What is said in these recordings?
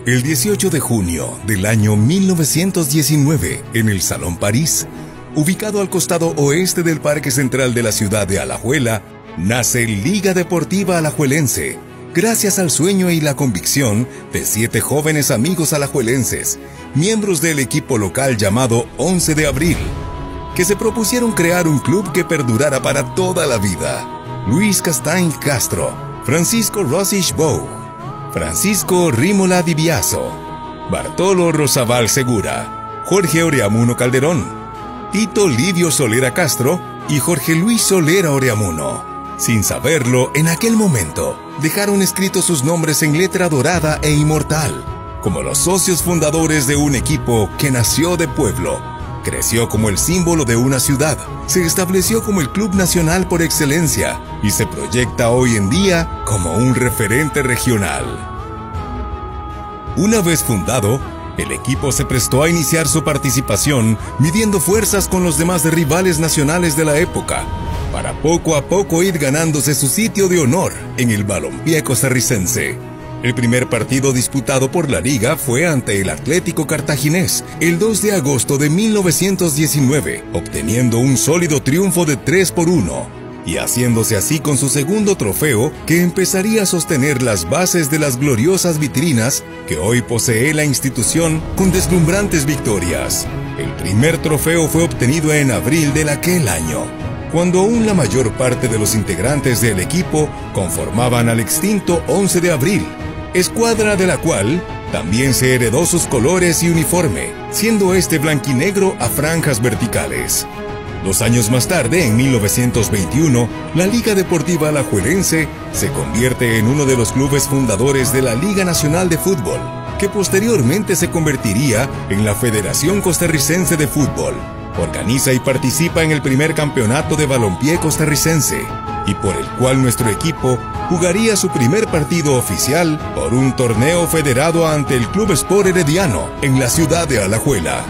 El 18 de junio del año 1919, en el Salón París, ubicado al costado oeste del Parque Central de la ciudad de Alajuela, nace Liga Deportiva Alajuelense, gracias al sueño y la convicción de 7 jóvenes amigos alajuelenses, miembros del equipo local llamado 11 de Abril, que se propusieron crear un club que perdurara para toda la vida. Luis Castañ Castro, Francisco Rosich Bou, Francisco Rímola Di Biaso, Bartolo Rosabal Segura, Jorge Oreamuno Calderón, Tito Livio Solera Castro y Jorge Luis Solera Oreamuno. Sin saberlo, en aquel momento, dejaron escritos sus nombres en letra dorada e inmortal, como los socios fundadores de un equipo que nació de pueblo, creció como el símbolo de una ciudad, se estableció como el club nacional por excelencia y se proyecta hoy en día como un referente regional. Una vez fundado, el equipo se prestó a iniciar su participación midiendo fuerzas con los demás rivales nacionales de la época, para poco a poco ir ganándose su sitio de honor en el balompié costarricense. El primer partido disputado por la liga fue ante el Atlético Cartaginés el 2 de agosto de 1919, obteniendo un sólido triunfo de 3-1, y haciéndose así con su segundo trofeo que empezaría a sostener las bases de las gloriosas vitrinas que hoy posee la institución con deslumbrantes victorias. El primer trofeo fue obtenido en abril de aquel año, cuando aún la mayor parte de los integrantes del equipo conformaban al extinto 11 de Abril, escuadra de la cual también se heredó sus colores y uniforme, siendo este blanquinegro a franjas verticales. 2 años más tarde, en 1921, la Liga Deportiva Alajuelense se convierte en uno de los clubes fundadores de la Liga Nacional de Fútbol, que posteriormente se convertiría en la Federación Costarricense de Fútbol. Organiza y participa en el primer campeonato de balompié costarricense, y por el cual nuestro equipo jugaría su primer partido oficial por un torneo federado ante el Club Sport Herediano en la ciudad de Alajuela.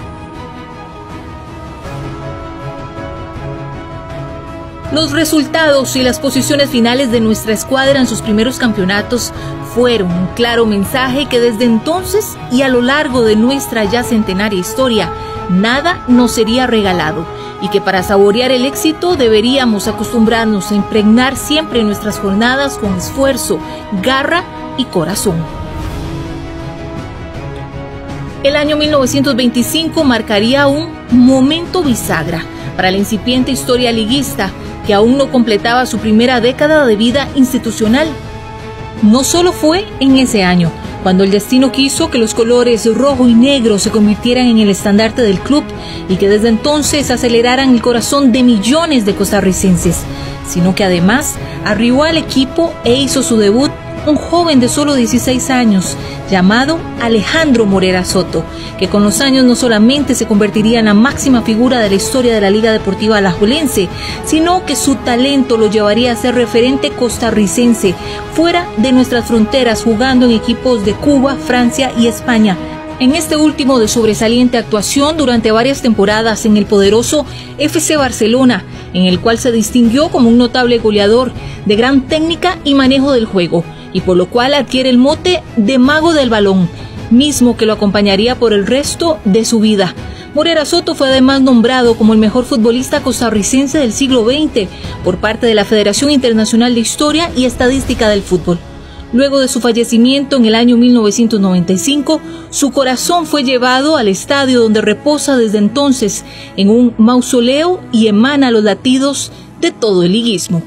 Los resultados y las posiciones finales de nuestra escuadra en sus primeros campeonatos fueron un claro mensaje que desde entonces y a lo largo de nuestra ya centenaria historia, nada nos sería regalado, y que para saborear el éxito deberíamos acostumbrarnos a impregnar siempre nuestras jornadas con esfuerzo, garra y corazón. El año 1925 marcaría un momento bisagra para la incipiente historia liguista, que aún no completaba su primera década de vida institucional. No solo fue en ese año, cuando el destino quiso que los colores rojo y negro se convirtieran en el estandarte del club y que desde entonces aceleraran el corazón de millones de costarricenses, sino que además arribó al equipo e hizo su debut un joven de solo 16 años, llamado Alejandro Morera Soto, que con los años no solamente se convertiría en la máxima figura de la historia de la Liga Deportiva Alajuelense, sino que su talento lo llevaría a ser referente costarricense fuera de nuestras fronteras, jugando en equipos de Cuba, Francia y España. En este último de sobresaliente actuación durante varias temporadas en el poderoso FC Barcelona, en el cual se distinguió como un notable goleador de gran técnica y manejo del juego, y por lo cual adquiere el mote de Mago del Balón, mismo que lo acompañaría por el resto de su vida. Morera Soto fue además nombrado como el mejor futbolista costarricense del siglo XX por parte de la Federación Internacional de Historia y Estadística del Fútbol. Luego de su fallecimiento en el año 1995, su corazón fue llevado al estadio donde reposa desde entonces en un mausoleo y emana los latidos de todo el liguismo.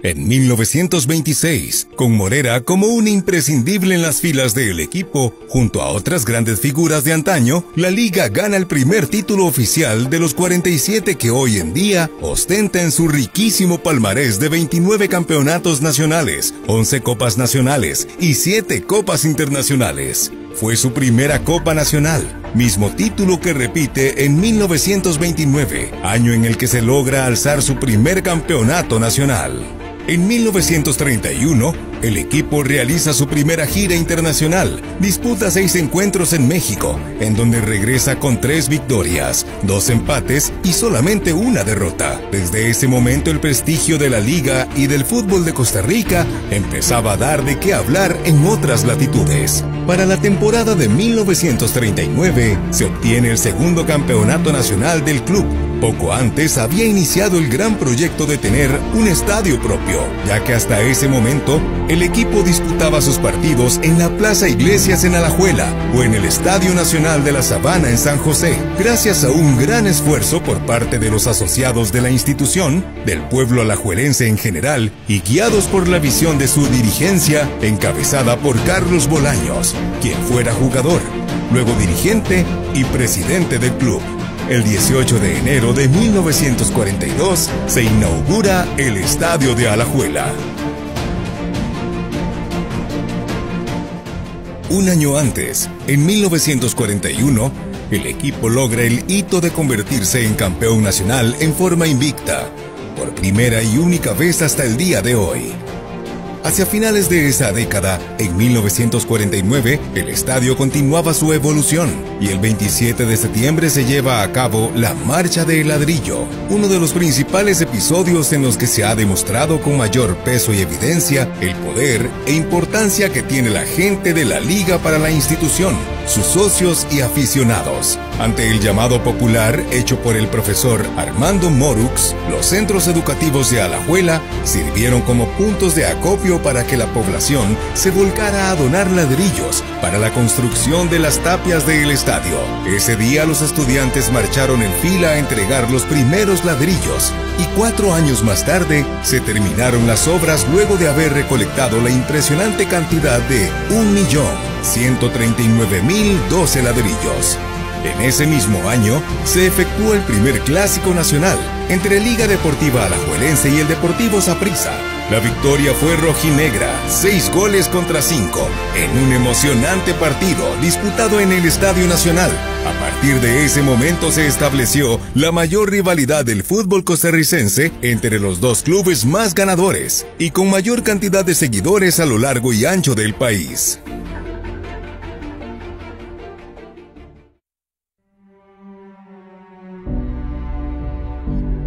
En 1926, con Morera como un imprescindible en las filas del equipo, junto a otras grandes figuras de antaño, la liga gana el primer título oficial de los 47 que hoy en día ostenta en su riquísimo palmarés de 29 campeonatos nacionales, 11 copas nacionales y 7 copas internacionales. Fue su primera Copa Nacional, mismo título que repite en 1929, año en el que se logra alzar su primer campeonato nacional. En 1931, el equipo realiza su primera gira internacional, disputa 6 encuentros en México, en donde regresa con 3 victorias, 2 empates y solamente una derrota. Desde ese momento el prestigio de la liga y del fútbol de Costa Rica empezaba a dar de qué hablar en otras latitudes. Para la temporada de 1939 se obtiene el segundo campeonato nacional del club. Poco antes había iniciado el gran proyecto de tener un estadio propio, ya que hasta ese momento el equipo disputaba sus partidos en la Plaza Iglesias en Alajuela o en el Estadio Nacional de la Sabana en San José. Gracias a un gran esfuerzo por parte de los asociados de la institución, del pueblo alajuelense en general y guiados por la visión de su dirigencia, encabezada por Carlos Bolaños, quien fuera jugador, luego dirigente y presidente del club. El 18 de enero de 1942 se inaugura el Estadio de Alajuela. Un año antes, en 1941, el equipo logra el hito de convertirse en campeón nacional en forma invicta, por primera y única vez hasta el día de hoy. Hacia finales de esa década, en 1949, el estadio continuaba su evolución y el 27 de septiembre se lleva a cabo la Marcha del Ladrillo, uno de los principales episodios en los que se ha demostrado con mayor peso y evidencia el poder e importancia que tiene la gente de la liga para la institución, sus socios y aficionados. Ante el llamado popular hecho por el profesor Armando Morux, los centros educativos de Alajuela sirvieron como puntos de acopio para que la población se volcara a donar ladrillos para la construcción de las tapias del estadio. Ese día los estudiantes marcharon en fila a entregar los primeros ladrillos y 4 años más tarde se terminaron las obras luego de haber recolectado la impresionante cantidad de 1.139.012 ladrillos. En ese mismo año se efectuó el primer clásico nacional entre Liga Deportiva Alajuelense y el Deportivo Saprissa. La victoria fue rojinegra, 6-5 en un emocionante partido disputado en el Estadio Nacional. A partir de ese momento se estableció la mayor rivalidad del fútbol costarricense entre los dos clubes más ganadores y con mayor cantidad de seguidores a lo largo y ancho del país.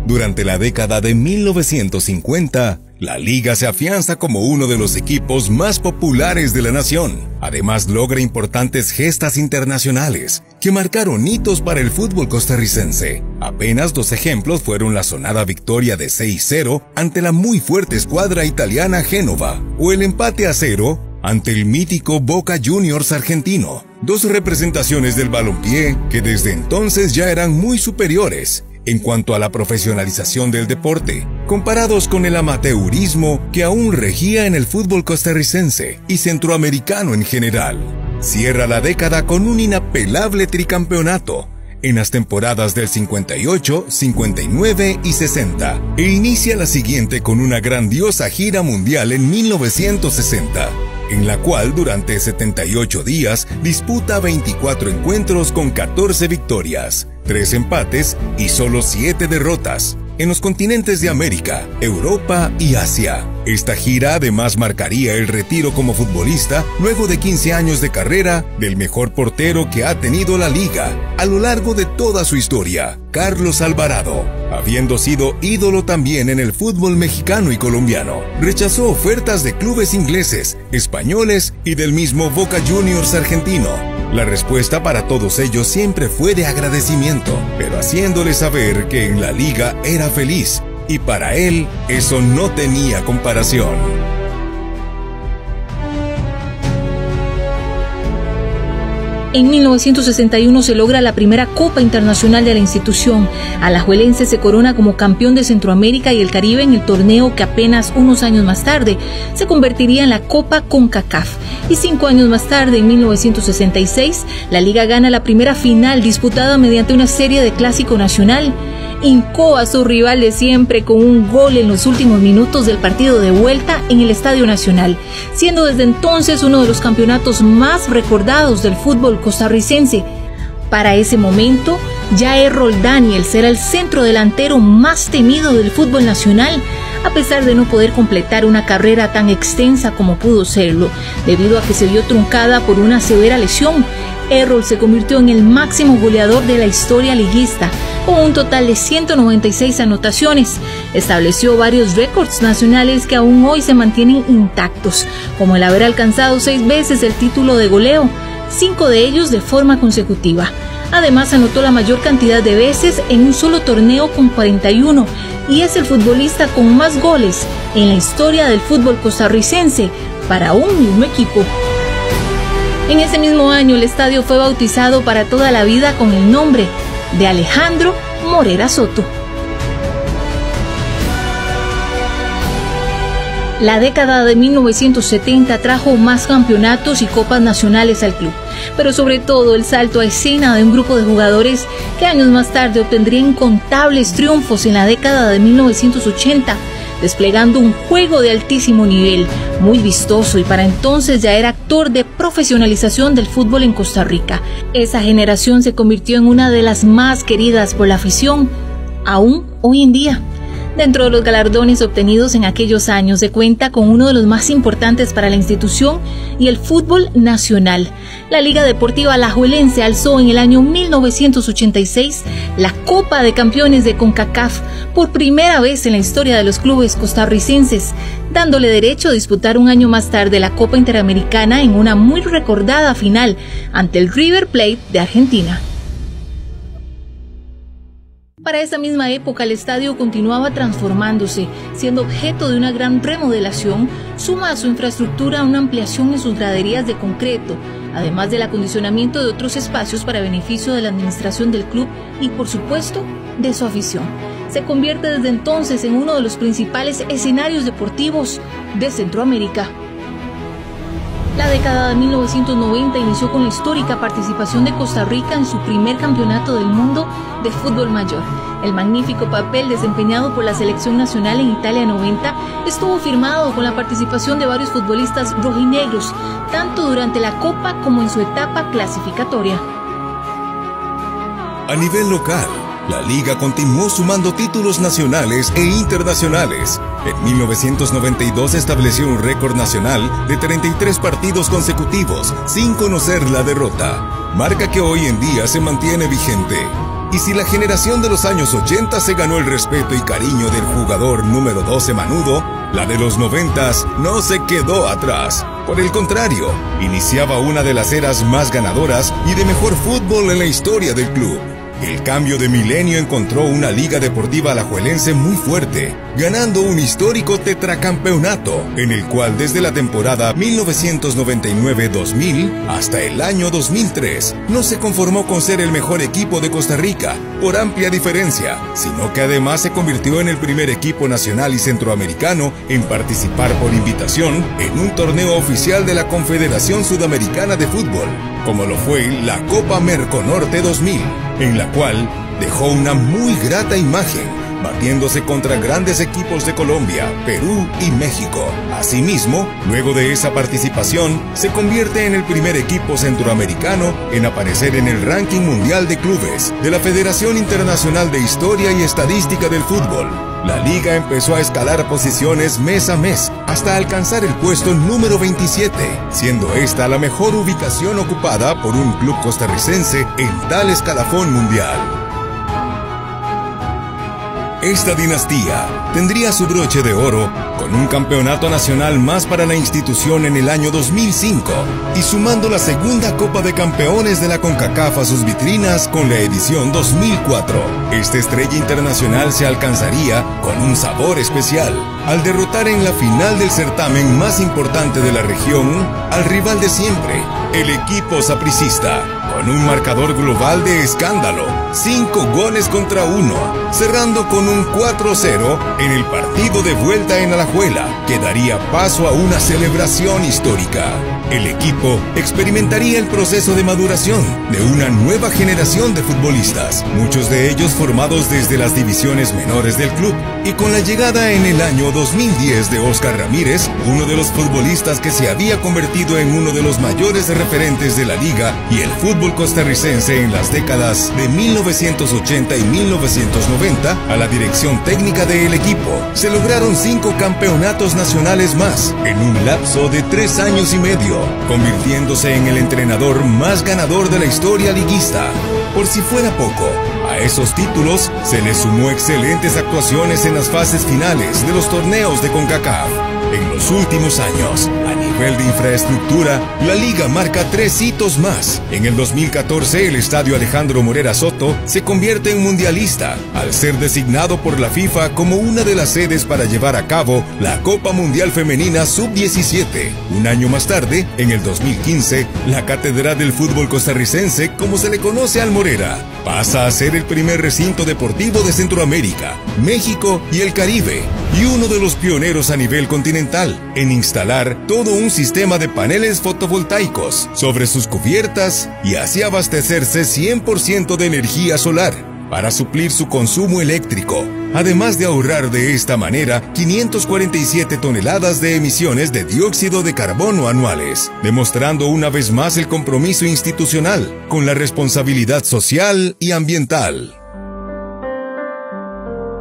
Durante la década de 1950, la liga se afianza como uno de los equipos más populares de la nación. Además, logra importantes gestas internacionales que marcaron hitos para el fútbol costarricense. Apenas 2 ejemplos fueron la sonada victoria de 6-0 ante la muy fuerte escuadra italiana Génova o el empate a 0 ante el mítico Boca Juniors argentino. 2 representaciones del balompié que desde entonces ya eran muy superiores en cuanto a la profesionalización del deporte, comparados con el amateurismo que aún regía en el fútbol costarricense y centroamericano en general. Cierra la década con un inapelable tricampeonato en las temporadas del 58, 59 y 60, e inicia la siguiente con una grandiosa gira mundial en 1960, en la cual durante 78 días disputa 24 encuentros con 14 victorias, 3 empates y solo 7 derrotas, en los continentes de América, Europa y Asia. Esta gira además marcaría el retiro como futbolista, luego de 15 años de carrera, del mejor portero que ha tenido la liga a lo largo de toda su historia, Carlos Alvarado. Habiendo sido ídolo también en el fútbol mexicano y colombiano, rechazó ofertas de clubes ingleses, españoles y del mismo Boca Juniors argentino. La respuesta para todos ellos siempre fue de agradecimiento, pero haciéndole saber que en la liga era feliz, y para él eso no tenía comparación. En 1961 se logra la primera Copa Internacional de la institución. Alajuelense se corona como campeón de Centroamérica y el Caribe en el torneo que apenas unos años más tarde se convertiría en la Copa CONCACAF. Y 5 años más tarde, en 1966, la liga gana la primera final disputada mediante una serie de clásico nacional. Hincó a su rival de siempre con un gol en los últimos minutos del partido de vuelta en el Estadio Nacional, siendo desde entonces uno de los campeonatos más recordados del fútbol costarricense. Para ese momento, Jair Roldán era el centro delantero más temido del fútbol nacional, a pesar de no poder completar una carrera tan extensa como pudo serlo, debido a que se vio truncada por una severa lesión. Errol se convirtió en el máximo goleador de la historia liguista, con un total de 196 anotaciones. Estableció varios récords nacionales que aún hoy se mantienen intactos, como el haber alcanzado 6 veces el título de goleo, 5 de ellos de forma consecutiva. Además, anotó la mayor cantidad de veces en un solo torneo con 41, y es el futbolista con más goles en la historia del fútbol costarricense para un mismo equipo. En ese mismo año, el estadio fue bautizado para toda la vida con el nombre de Alejandro Morera Soto. La década de 1970 trajo más campeonatos y copas nacionales al club, pero sobre todo el salto a escena de un grupo de jugadores que años más tarde obtendría incontables triunfos en la década de 1980, desplegando un juego de altísimo nivel, muy vistoso, y para entonces ya era actor de profesionalización del fútbol en Costa Rica. Esa generación se convirtió en una de las más queridas por la afición, aún hoy en día. Dentro de los galardones obtenidos en aquellos años se cuenta con uno de los más importantes para la institución y el fútbol nacional. La Liga Deportiva Alajuelense alzó en el año 1986 la Copa de Campeones de CONCACAF por primera vez en la historia de los clubes costarricenses, dándole derecho a disputar un año más tarde la Copa Interamericana en una muy recordada final ante el River Plate de Argentina. Para esa misma época, el estadio continuaba transformándose, siendo objeto de una gran remodelación. Suma a su infraestructura una ampliación en sus graderías de concreto, además del acondicionamiento de otros espacios para beneficio de la administración del club y, por supuesto, de su afición. Se convierte desde entonces en uno de los principales escenarios deportivos de Centroamérica. La década de 1990 inició con la histórica participación de Costa Rica en su primer campeonato del mundo de fútbol mayor. El magnífico papel desempeñado por la selección nacional en Italia 90 estuvo firmado con la participación de varios futbolistas rojinegros, tanto durante la Copa como en su etapa clasificatoria. A nivel local, la liga continuó sumando títulos nacionales e internacionales. En 1992 estableció un récord nacional de 33 partidos consecutivos sin conocer la derrota, marca que hoy en día se mantiene vigente. Y si la generación de los años 80 se ganó el respeto y cariño del jugador número 12 Manudo, la de los 90s no se quedó atrás. Por el contrario, iniciaba una de las eras más ganadoras y de mejor fútbol en la historia del club. El cambio de milenio encontró una liga deportiva alajuelense muy fuerte, ganando un histórico tetracampeonato, en el cual desde la temporada 1999-2000 hasta el año 2003 no se conformó con ser el mejor equipo de Costa Rica por amplia diferencia, sino que además se convirtió en el primer equipo nacional y centroamericano en participar por invitación en un torneo oficial de la Confederación Sudamericana de Fútbol, como lo fue la Copa Merconorte 2000, en la cual dejó una muy grata imagen, batiéndose contra grandes equipos de Colombia, Perú y México. Asimismo, luego de esa participación, se convierte en el primer equipo centroamericano en aparecer en el ranking mundial de clubes de la Federación Internacional de Historia y Estadística del Fútbol. La liga empezó a escalar posiciones mes a mes hasta alcanzar el puesto número 27, siendo esta la mejor ubicación ocupada por un club costarricense en tal escalafón mundial. Esta dinastía tendría su broche de oro con un campeonato nacional más para la institución en el año 2005 y sumando la segunda Copa de Campeones de la CONCACAF a sus vitrinas con la edición 2004. Esta estrella internacional se alcanzaría con un sabor especial al derrotar en la final del certamen más importante de la región al rival de siempre, el equipo sapricista, con un marcador global de escándalo, 5 goles contra 1, cerrando con un 4-0 en el partido de vuelta en Alajuela, que daría paso a una celebración histórica. el equipo experimentaría el proceso de maduración de una nueva generación de futbolistas, muchos de ellos formados desde las divisiones menores del club. Y con la llegada en el año 2010 de Óscar Ramírez, uno de los futbolistas que se había convertido en uno de los mayores referentes de la liga y el fútbol costarricense en las décadas de 1980 y 1990, a la dirección técnica del equipo, se lograron 5 campeonatos nacionales más en un lapso de 3 años y medio, convirtiéndose en el entrenador más ganador de la historia liguista. Por si fuera poco, a esos títulos se le sumó excelentes actuaciones en las fases finales de los torneos de CONCACAF. En los últimos años, a nivel de infraestructura, la liga marca 3 hitos más. En el 2014, el Estadio Alejandro Morera Soto se convierte en mundialista, al ser designado por la FIFA como una de las sedes para llevar a cabo la Copa Mundial Femenina Sub-17. Un año más tarde, en el 2015, la Catedral del Fútbol Costarricense, como se le conoce al Morera, pasa a ser el primer recinto deportivo de Centroamérica, México y el Caribe, y uno de los pioneros a nivel continental en instalar todo un sistema de paneles fotovoltaicos sobre sus cubiertas y así abastecerse 100% de energía solar para suplir su consumo eléctrico, además de ahorrar de esta manera 547 toneladas de emisiones de dióxido de carbono anuales, demostrando una vez más el compromiso institucional con la responsabilidad social y ambiental.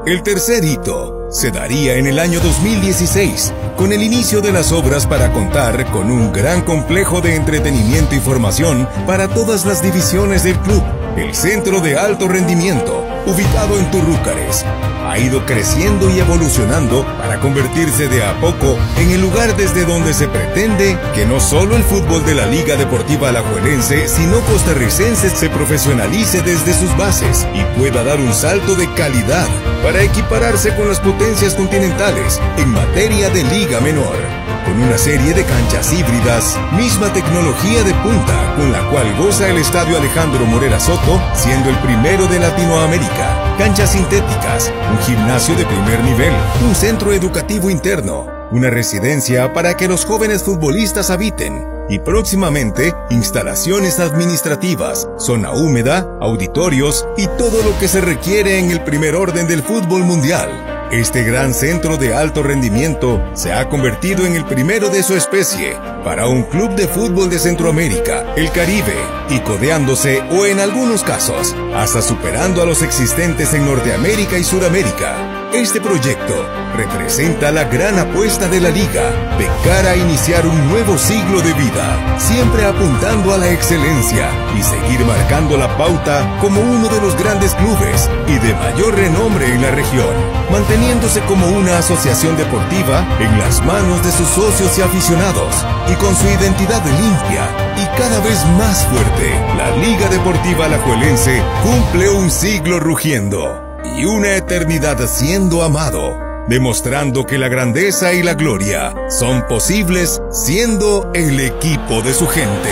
El tercer hito se daría en el año 2016, con el inicio de las obras para contar con un gran complejo de entretenimiento y formación para todas las divisiones del club. El Centro de Alto Rendimiento, ubicado en Turrúcares, ha ido creciendo y evolucionando para convertirse de a poco en el lugar desde donde se pretende que no solo el fútbol de la Liga Deportiva Alajuelense, sino costarricense se profesionalice desde sus bases y pueda dar un salto de calidad para equipararse con las potencias continentales en materia de Liga Menor. Con una serie de canchas híbridas, misma tecnología de punta con la cual goza el Estadio Alejandro Morera Soto, siendo el primero de Latinoamérica. Canchas sintéticas, un gimnasio de primer nivel, un centro educativo interno, una residencia para que los jóvenes futbolistas habiten y próximamente instalaciones administrativas, zona húmeda, auditorios y todo lo que se requiere en el primer orden del fútbol mundial. Este gran centro de alto rendimiento se ha convertido en el primero de su especie para un club de fútbol de Centroamérica, el Caribe, y codeándose o en algunos casos hasta superando a los existentes en Norteamérica y Suramérica. Este proyecto representa la gran apuesta de la liga de cara a iniciar un nuevo siglo de vida, siempre apuntando a la excelencia y seguir marcando la pauta como uno de los grandes clubes y de mayor renombre en la región, manteniéndose como una asociación deportiva en las manos de sus socios y aficionados, y con su identidad limpia y cada vez más fuerte. La Liga Deportiva Alajuelense cumple un siglo rugiendo y una eternidad siendo amado, demostrando que la grandeza y la gloria son posibles siendo el equipo de su gente.